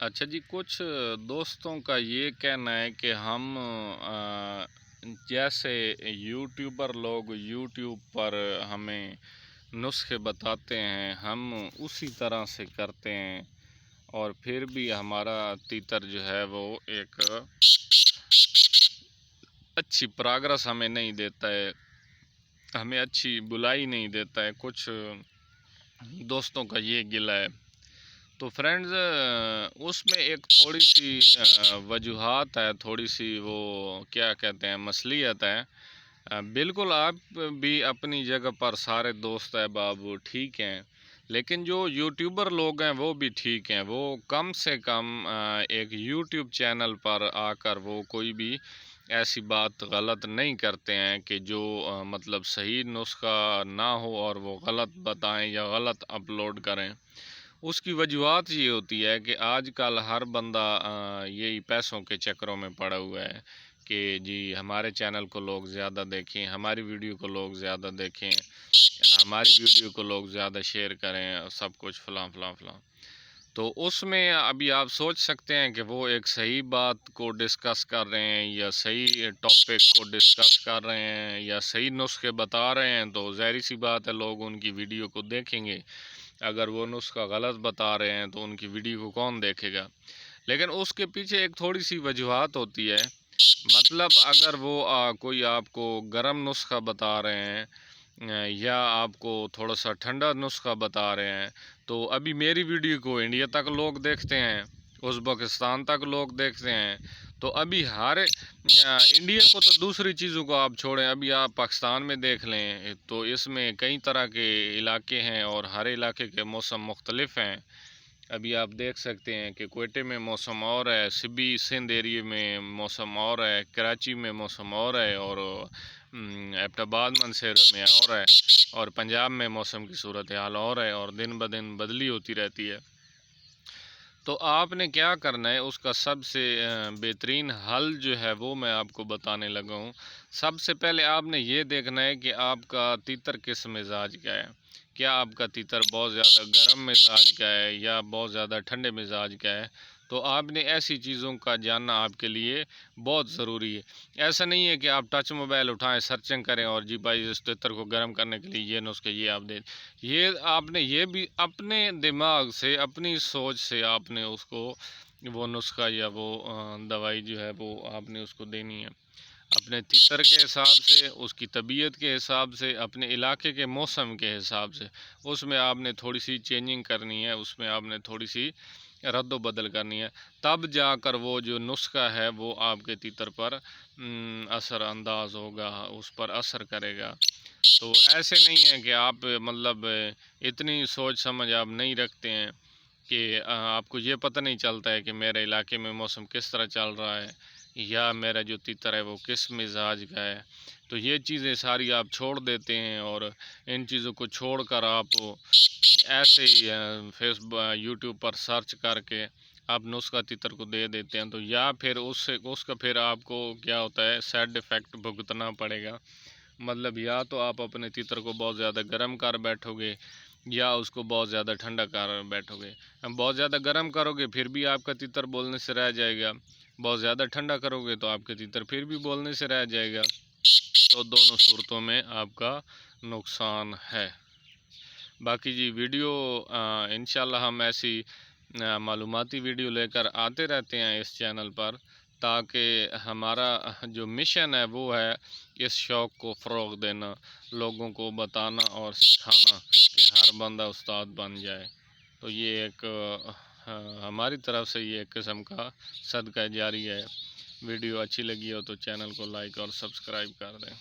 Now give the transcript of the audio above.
اچھا جی، کچھ دوستوں کا یہ کہنا ہے کہ ہم جیسے یوٹیوبر لوگ یوٹیوب پر ہمیں نسخے بتاتے ہیں، ہم اسی طرح سے کرتے ہیں اور پھر بھی ہمارا تیتر جو ہے وہ ایک اچھی پراگرس ہمیں نہیں دیتا ہے، ہمیں اچھی بلائی نہیں دیتا ہے۔ کچھ دوستوں کا یہ گلہ ہے۔ تو فرینڈز، اس میں ایک تھوڑی سی وجوہات ہے، تھوڑی سی وہ کیا کہتے ہیں مصلیحت ہے۔ بالکل آپ بھی اپنی جگہ پر سارے دوست احباب وہ ٹھیک ہیں، لیکن جو یوٹیوبر لوگ ہیں وہ بھی ٹھیک ہیں۔ وہ کم سے کم ایک یوٹیوب چینل پر آ کر وہ کوئی بھی ایسی بات غلط نہیں کرتے ہیں کہ جو مطلب صحیح نسخہ نہ ہو اور وہ غلط بتائیں یا غلط اپلوڈ کریں۔ اس کی وجوہات یہ ہوتی ہے کہ آج کل ہر بندہ یہی پیسوں کے چکروں میں پڑا ہوا ہے کہ جی ہمارے چینل کو لوگ زیادہ دیکھیں، ہماری ویڈیو کو لوگ زیادہ دیکھیں، ہماری ویڈیو کو لوگ زیادہ شیئر کریں، سب کچھ فلاں فلاں فلاں۔ تو اس میں ابھی آپ سوچ سکتے ہیں کہ وہ ایک صحیح بات کو ڈسکس کر رہے ہیں یا صحیح ٹاپک کو ڈسکس کر رہے ہیں یا صحیح نسخے بتا رہے ہیں، تو ظاہری سی بات ہے لوگ ان کی ویڈیو کو دیکھیں گے۔ اگر وہ نسخہ غلط بتا رہے ہیں تو ان کی ویڈیو کو کون دیکھے گا؟ لیکن اس کے پیچھے ایک تھوڑی سی وجوہات ہوتی ہے۔ مطلب اگر وہ کوئی آپ کو گرم نسخہ بتا رہے ہیں یا آپ کو تھوڑا سا ٹھنڈا نسخہ بتا رہے ہیں، تو ابھی میری ویڈیو کو انڈیا تک لوگ دیکھتے ہیں، ازبکستان تک لوگ دیکھتے ہیں، تو ابھی انڈیا کو تو دوسری چیزوں کو آپ چھوڑیں، ابھی آپ پاکستان میں دیکھ لیں تو اس میں کئی طرح کے علاقے ہیں اور ہر علاقے کے موسم مختلف ہیں۔ ابھی آپ دیکھ سکتے ہیں کہ کوئٹے میں موسم اور ہے، سبی سندھ ایریے میں موسم اور ہے، کراچی میں موسم اور ہے، اور ایبٹ آباد منصیر میں اور ہے، اور پنجاب میں موسم کی صورتحال اور ہے، اور دن بدن بدلی ہوتی رہتی ہے۔ تو آپ نے کیا کرنا ہے، اس کا سب سے بہترین حل جو ہے وہ میں آپ کو بتانے لگا ہوں۔ سب سے پہلے آپ نے یہ دیکھنا ہے کہ آپ کا تیتر کس مزاج کا ہے۔ کیا آپ کا تیتر بہت زیادہ گرم مزاج کا ہے یا بہت زیادہ ٹھنڈے مزاج کا ہے؟ تو آپ نے ایسی چیزوں کا جاننا آپ کے لیے بہت ضروری ہے۔ ایسا نہیں ہے کہ آپ ٹچ موبائل اٹھائیں، سرچنگ کریں اور جی بھائی اس تیتر کو گرم کرنے کے لیے یہ نسخے یہ آپ دیں۔ یہ آپ نے یہ بھی اپنے دماغ سے، اپنی سوچ سے آپ نے اس کو وہ نسخہ یا وہ دوائی جو ہے وہ آپ نے اس کو دینی ہے اپنے تیتر کے حساب سے، اس کی طبیعت کے حساب سے، اپنے علاقے کے موسم کے حساب سے۔ اس میں آپ نے تھوڑی سی چینجنگ کرنی ہے، اس میں آپ نے تھوڑی سی رد و بدل کرنی ہے، تب جا کر وہ جو نسخہ ہے وہ آپ کے تیتر پر اثر انداز ہوگا، اس پر اثر کرے گا۔ تو ایسے نہیں ہے کہ آپ مطلب اتنی سوچ سمجھ آپ نہیں رکھتے ہیں کہ آپ کو یہ پتہ نہیں چلتا ہے کہ میرے علاقے میں موسم کس طرح چل رہا ہے یا میرا جو تیتر ہے وہ کس مزاج کا ہے۔ تو یہ چیزیں ساری آپ چھوڑ دیتے ہیں اور ان چیزوں کو چھوڑ کر آپ ایسے ہی یوٹیوب پر سرچ کر کے آپ نسخہ تیتر کو دے دیتے ہیں، تو یا پھر اس کا پھر آپ کو کیا ہوتا ہے سائیڈ ایفیکٹ بھگتنا پڑے گا۔ مطلب یا تو آپ اپنے تیتر کو بہت زیادہ گرم کر بیٹھو گے یا اس کو بہت زیادہ ٹھنڈا کر بیٹھو گے۔ بہت زیادہ گرم کرو گے پھر بھی آپ کا تیتر بولنے سے رہ جائے گا، بہت زیادہ ٹھنڈا کرو گے تو آپ کا تیتر پھر بھی بولنے سے رہ جائے گا۔ تو دونوں صورتوں میں آپ کا نقصان ہے۔ باقی جی ویڈیو انشاءاللہ ہم ایسی معلوماتی ویڈیو لے کر آتے رہتے ہیں اس چینل پر، تاکہ ہمارا جو مشن ہے وہ ہے اس شوق کو فروغ دینا، لوگوں کو بتانا اور سکھانا کہ ہر بندہ استاد بن جائے۔ تو یہ ایک ہماری طرف سے یہ ایک قسم کا صدقہ جاری ہے۔ ویڈیو اچھی لگی ہو تو چینل کو لائک اور سبسکرائب کر دیں۔